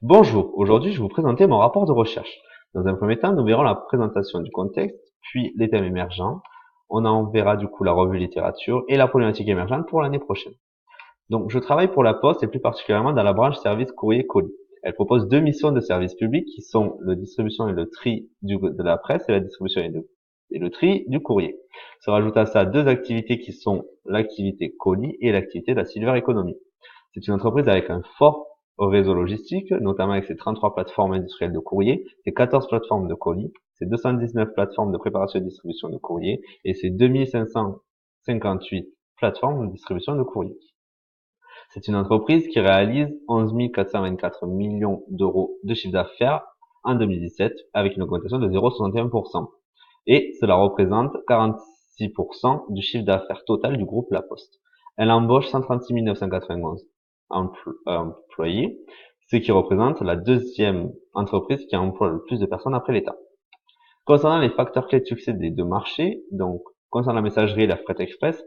Bonjour, aujourd'hui je vais vous présenter mon rapport de recherche. Dans un premier temps, nous verrons la présentation du contexte, puis les thèmes émergents. On en verra du coup la revue littérature et la problématique émergente pour l'année prochaine. Donc je travaille pour la Poste et plus particulièrement dans la branche service courrier-colis. Elle propose deux missions de service public qui sont la distribution et le tri de la presse et la distribution et le tri du courrier. Se rajoutent à ça deux activités qui sont l'activité colis et l'activité de la silver economy. C'est une entreprise avec un fort réseau logistique, notamment avec ses 33 plateformes industrielles de courrier, ses 14 plateformes de colis, ses 219 plateformes de préparation et distribution de courrier et ses 2558 plateformes de distribution de courrier. C'est une entreprise qui réalise 11 424 millions d'euros de chiffre d'affaires en 2017 avec une augmentation de 0,61%. Et cela représente 46% du chiffre d'affaires total du groupe La Poste. Elle embauche 136 991 employés, ce qui représente la deuxième entreprise qui emploie le plus de personnes après l'État. Concernant les facteurs clés de succès des deux marchés, donc concernant la messagerie et la fret express,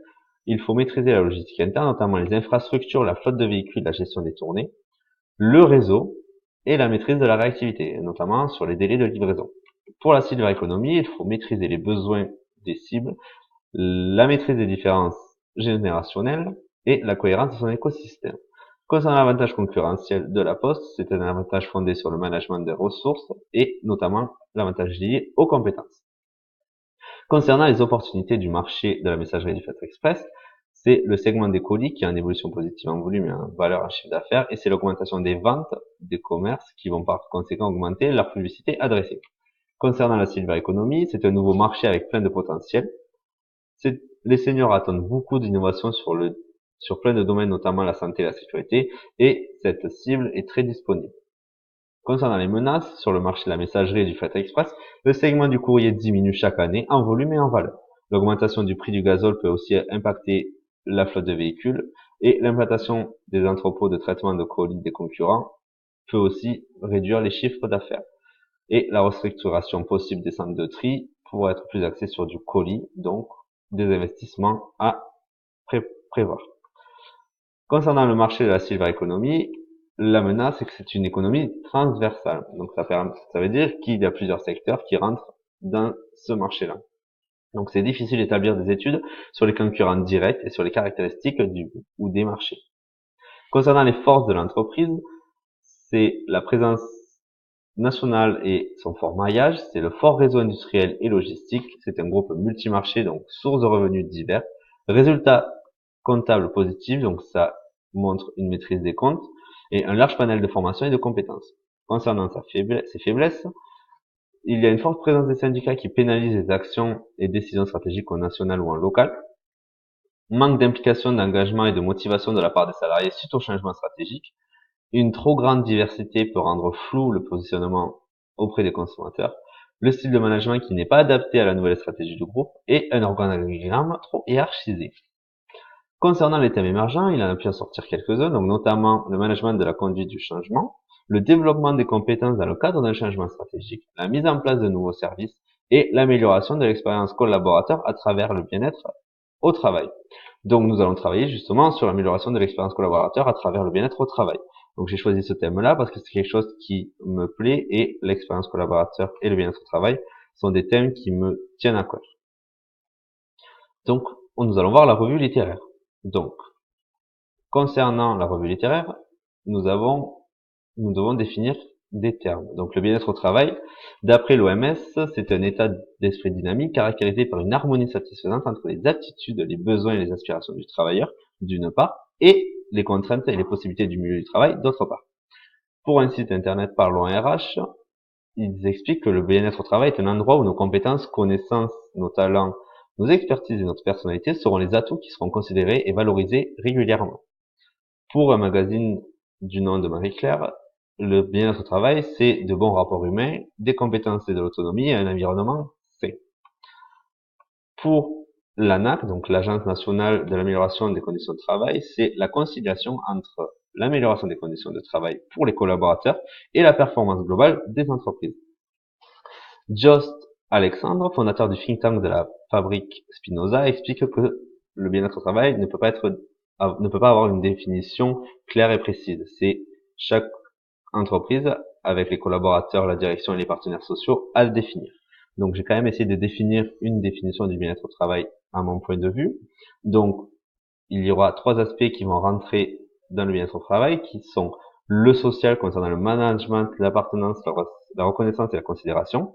il faut maîtriser la logistique interne, notamment les infrastructures, la flotte de véhicules, la gestion des tournées, le réseau et la maîtrise de la réactivité, notamment sur les délais de livraison. Pour la silver economy, il faut maîtriser les besoins des cibles, la maîtrise des différences générationnelles et la cohérence de son écosystème. Concernant l'avantage concurrentiel de la Poste, c'est un avantage fondé sur le management des ressources et notamment l'avantage lié aux compétences. Concernant les opportunités du marché de la messagerie du Fret Express, c'est le segment des colis qui est en évolution positive en volume et en valeur en chiffre d'affaires, et c'est l'augmentation des ventes des commerces qui vont par conséquent augmenter leur publicité adressée. Concernant la silver economy, c'est un nouveau marché avec plein de potentiel. Les seniors attendent beaucoup d'innovations sur plein de domaines, notamment la santé et la sécurité, et cette cible est très disponible. Concernant les menaces sur le marché de la messagerie et du fret express, le segment du courrier diminue chaque année en volume et en valeur. L'augmentation du prix du gazole peut aussi impacter la flotte de véhicules et l'implantation des entrepôts de traitement de colis des concurrents peut aussi réduire les chiffres d'affaires. Et la restructuration possible des centres de tri pourrait être plus axée sur du colis, donc des investissements à prévoir. Concernant le marché de la silver economy, la menace, c'est que c'est une économie transversale. Donc ça veut dire qu'il y a plusieurs secteurs qui rentrent dans ce marché-là. Donc c'est difficile d'établir des études sur les concurrents directs et sur les caractéristiques ou des marchés. Concernant les forces de l'entreprise, c'est la présence nationale et son fort maillage, c'est le fort réseau industriel et logistique, c'est un groupe multimarché, donc source de revenus divers, résultats comptables positifs, donc ça montre une maîtrise des comptes, et un large panel de formations et de compétences. Concernant ses faiblesses, il y a une forte présence des syndicats qui pénalisent les actions et décisions stratégiques au national ou en local, manque d'implication, d'engagement et de motivation de la part des salariés suite au changement stratégique, une trop grande diversité peut rendre flou le positionnement auprès des consommateurs, le style de management qui n'est pas adapté à la nouvelle stratégie du groupe et un organigramme trop hiérarchisé. Concernant les thèmes émergents, il en a pu en sortir quelques-uns, donc notamment le management de la conduite du changement, le développement des compétences dans le cadre d'un changement stratégique, la mise en place de nouveaux services et l'amélioration de l'expérience collaborateur à travers le bien-être au travail. Donc nous allons travailler justement sur l'amélioration de l'expérience collaborateur à travers le bien-être au travail. Donc j'ai choisi ce thème-là parce que c'est quelque chose qui me plaît et l'expérience collaborateur et le bien-être au travail sont des thèmes qui me tiennent à cœur. Donc nous allons voir la revue littéraire. Donc, concernant la revue littéraire, nous devons définir des termes. Donc le bien-être au travail, d'après l'OMS, c'est un état d'esprit dynamique caractérisé par une harmonie satisfaisante entre les aptitudes, les besoins et les aspirations du travailleur, d'une part, et les contraintes et les possibilités du milieu du travail, d'autre part. Pour un site internet Parlons RH, ils expliquent que le bien-être au travail est un endroit où nos compétences, connaissances, nos talents, nos expertises et notre personnalité seront les atouts qui seront considérés et valorisés régulièrement. Pour un magazine du nom de Marie-Claire, le bien-être au travail, c'est de bons rapports humains, des compétences et de l'autonomie et un environnement sain. Pour l'ANAC, donc l'Agence nationale de l'amélioration des conditions de travail, c'est la conciliation entre l'amélioration des conditions de travail pour les collaborateurs et la performance globale des entreprises. Jost Alexandre, fondateur du think tank de la fabrique Spinoza, explique que le bien-être au travail ne peut pas avoir une définition claire et précise. C'est chaque entreprise, avec les collaborateurs, la direction et les partenaires sociaux, à le définir. Donc j'ai quand même essayé de définir une définition du bien-être au travail à mon point de vue. Donc il y aura 3 aspects qui vont rentrer dans le bien-être au travail, qui sont le social concernant le management, l'appartenance, la reconnaissance et la considération,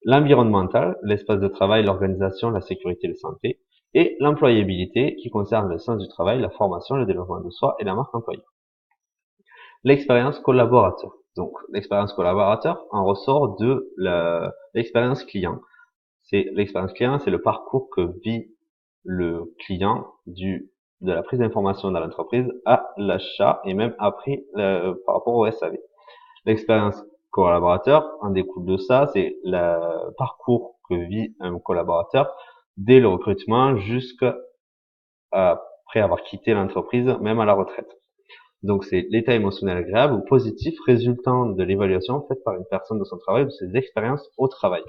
l'environnemental, l'espace de travail, l'organisation, la sécurité et la santé, et l'employabilité qui concerne le sens du travail, la formation, le développement de soi et la marque employeur. L'expérience collaborateur. Donc l'expérience collaborateur en ressort de l'expérience client. L'expérience client, c'est le parcours que vit le client de la prise d'information dans l'entreprise à l'achat et même après par rapport au SAV. L'expérience collaborateur en découle de ça, c'est le parcours que vit un collaborateur dès le recrutement jusqu'à après avoir quitté l'entreprise, même à la retraite. Donc c'est l'état émotionnel agréable ou positif résultant de l'évaluation faite par une personne de son travail ou de ses expériences au travail.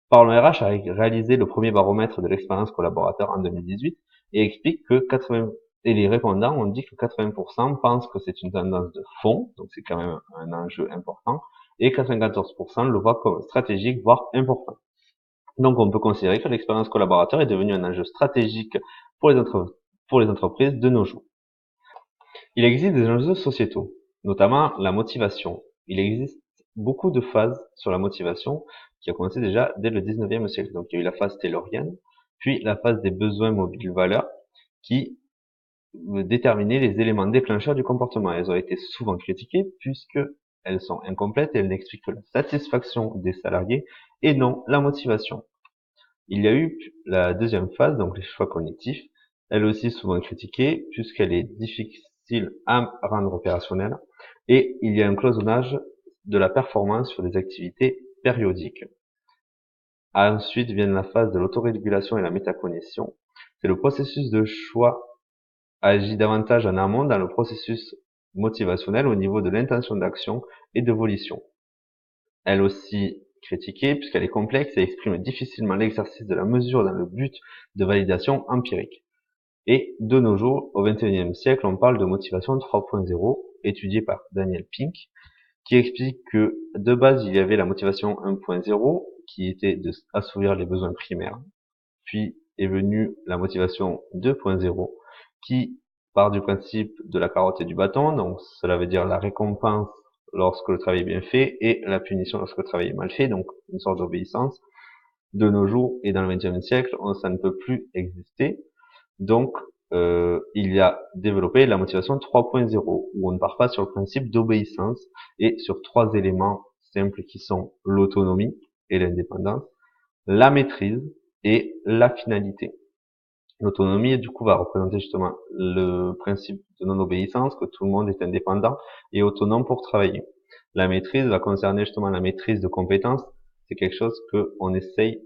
Parlons RH a réalisé le premier baromètre de l'expérience collaborateur en 2018 et explique que les répondants ont dit que 80% pensent que c'est une tendance de fond, donc c'est quand même un enjeu important, et 94% le voient comme stratégique, voire important. Donc on peut considérer que l'expérience collaborateur est devenue un enjeu stratégique pour les entreprises de nos jours. Il existe des enjeux sociétaux, notamment la motivation. Il existe beaucoup de phases sur la motivation qui a commencé déjà dès le 19e siècle. Donc il y a eu la phase taylorienne, puis la phase des besoins mobiles valeurs qui déterminaient les éléments déclencheurs du comportement. Elles ont été souvent critiquées puisque elles sont incomplètes et elles n'expliquent que la satisfaction des salariés et non la motivation. Il y a eu la deuxième phase, donc les choix cognitifs, elle aussi souvent critiquée puisqu'elle est difficile à rendre opérationnelle et il y a un cloisonnage de la performance sur des activités périodiques. Ensuite vient la phase de l'autorégulation et la métacognition. C'est le processus de choix agit davantage en amont dans le processus motivationnel au niveau de l'intention d'action et de volition. Elle aussi critiquée puisqu'elle est complexe et exprime difficilement l'exercice de la mesure dans le but de validation empirique. Et de nos jours, au XXIe siècle, on parle de motivation 3.0, étudiée par Daniel Pink, qui explique que de base, il y avait la motivation 1.0, qui était d'assouvir les besoins primaires. Puis est venue la motivation 2.0, qui part du principe de la carotte et du bâton, donc cela veut dire la récompense lorsque le travail est bien fait et la punition lorsque le travail est mal fait, donc une sorte d'obéissance. De nos jours et dans le XXe siècle, ça ne peut plus exister. Donc, il y a développé la motivation 3.0, où on ne part pas sur le principe d'obéissance et sur 3 éléments simples qui sont l'autonomie et l'indépendance, la maîtrise et la finalité. L'autonomie, du coup, va représenter justement le principe de non-obéissance, que tout le monde est indépendant et autonome pour travailler. La maîtrise va concerner justement la maîtrise de compétences. C'est quelque chose qu'on essaye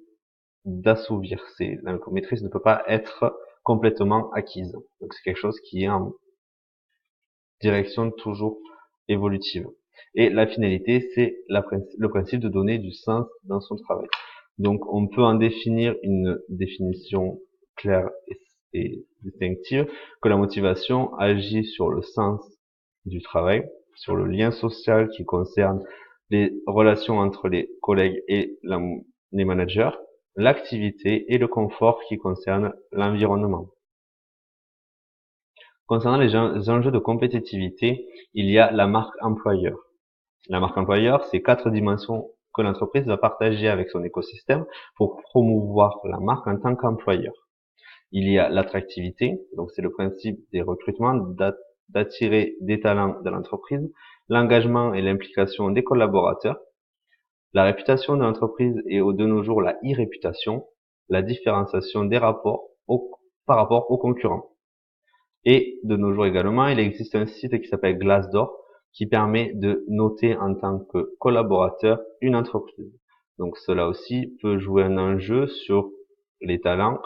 d'assouvir. La maîtrise ne peut pas être complètement acquise. Donc c'est quelque chose qui est en direction toujours évolutive. Et la finalité, c'est le principe de donner du sens dans son travail. Donc on peut en définir une définition claire et distinctive, que la motivation agit sur le sens du travail, sur le lien social qui concerne les relations entre les collègues et les managers, l'activité et le confort qui concerne l'environnement. Concernant les enjeux de compétitivité, il y a la marque employeur. La marque employeur, c'est 4 dimensions que l'entreprise va partager avec son écosystème pour promouvoir la marque en tant qu'employeur. Il y a l'attractivité, donc c'est le principe des recrutements, d'attirer des talents de l'entreprise, l'engagement et l'implication des collaborateurs, la réputation de l'entreprise et de nos jours la e-réputation, la différenciation des rapports par rapport aux concurrents. Et de nos jours également, il existe un site qui s'appelle Glassdoor qui permet de noter en tant que collaborateur une entreprise. Donc cela aussi peut jouer un enjeu sur les talents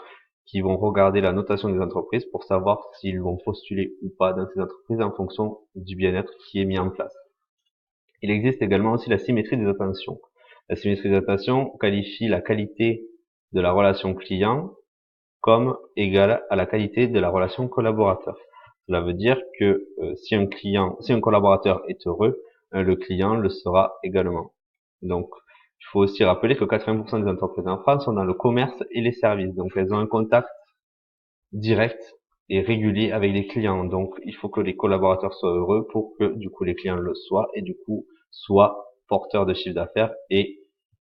qui vont regarder la notation des entreprises pour savoir s'ils vont postuler ou pas dans ces entreprises en fonction du bien-être qui est mis en place. Il existe également aussi la symétrie des attentions. La symétrie des attentions qualifie la qualité de la relation client comme égale à la qualité de la relation collaborateur. Cela veut dire que si un collaborateur est heureux, le client le sera également. Donc, il faut aussi rappeler que 80% des entreprises en France sont dans le commerce et les services. Donc, elles ont un contact direct et régulier avec les clients. Donc, il faut que les collaborateurs soient heureux pour que, du coup, les clients le soient et, du coup, soient porteurs de chiffre d'affaires et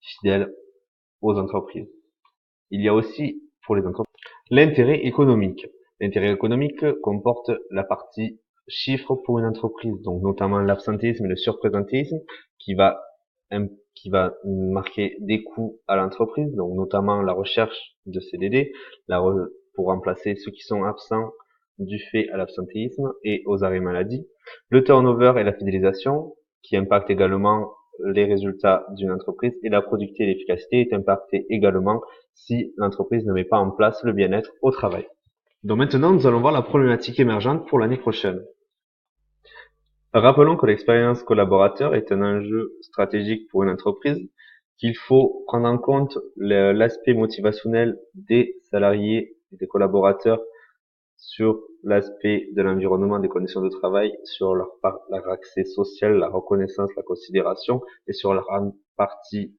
fidèles aux entreprises. Il y a aussi, pour les entreprises, l'intérêt économique. L'intérêt économique comporte la partie chiffre pour une entreprise, donc notamment l'absentéisme et le surprésentéisme qui va marquer des coûts à l'entreprise, donc notamment la recherche de CDD, pour remplacer ceux qui sont absents du fait à l'absentéisme et aux arrêts maladie. Le turnover et la fidélisation qui impactent également les résultats d'une entreprise, et la productivité et l'efficacité est impactée également si l'entreprise ne met pas en place le bien-être au travail. Donc maintenant, nous allons voir la problématique émergente pour l'année prochaine. Rappelons que l'expérience collaborateur est un enjeu stratégique pour une entreprise, qu'il faut prendre en compte l'aspect motivationnel des salariés et des collaborateurs sur l'aspect de l'environnement, des conditions de travail, sur leur accès social, la reconnaissance, la considération, et sur leur partie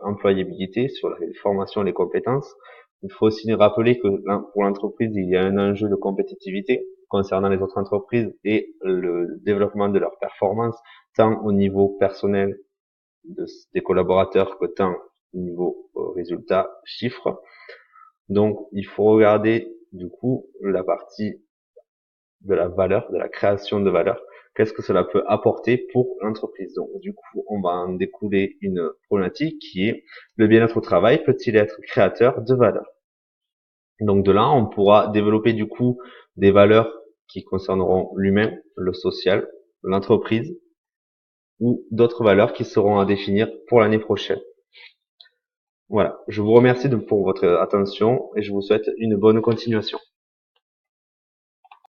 employabilité, sur la formation et les compétences. Il faut aussi rappeler que pour l'entreprise, il y a un enjeu de compétitivité concernant les autres entreprises et le développement de leurs performances, tant au niveau personnel des collaborateurs que tant au niveau résultats, chiffres. Donc, il faut regarder du coup la partie de la valeur, de la création de valeur. Qu'est-ce que cela peut apporter pour l'entreprise? Donc, du coup, on va en découler une problématique qui est le bien-être au travail peut-il être créateur de valeur? Donc, de là, on pourra développer du coup des valeurs qui concerneront l'humain, le social, l'entreprise ou d'autres valeurs qui seront à définir pour l'année prochaine. Voilà. Je vous remercie pour votre attention et je vous souhaite une bonne continuation.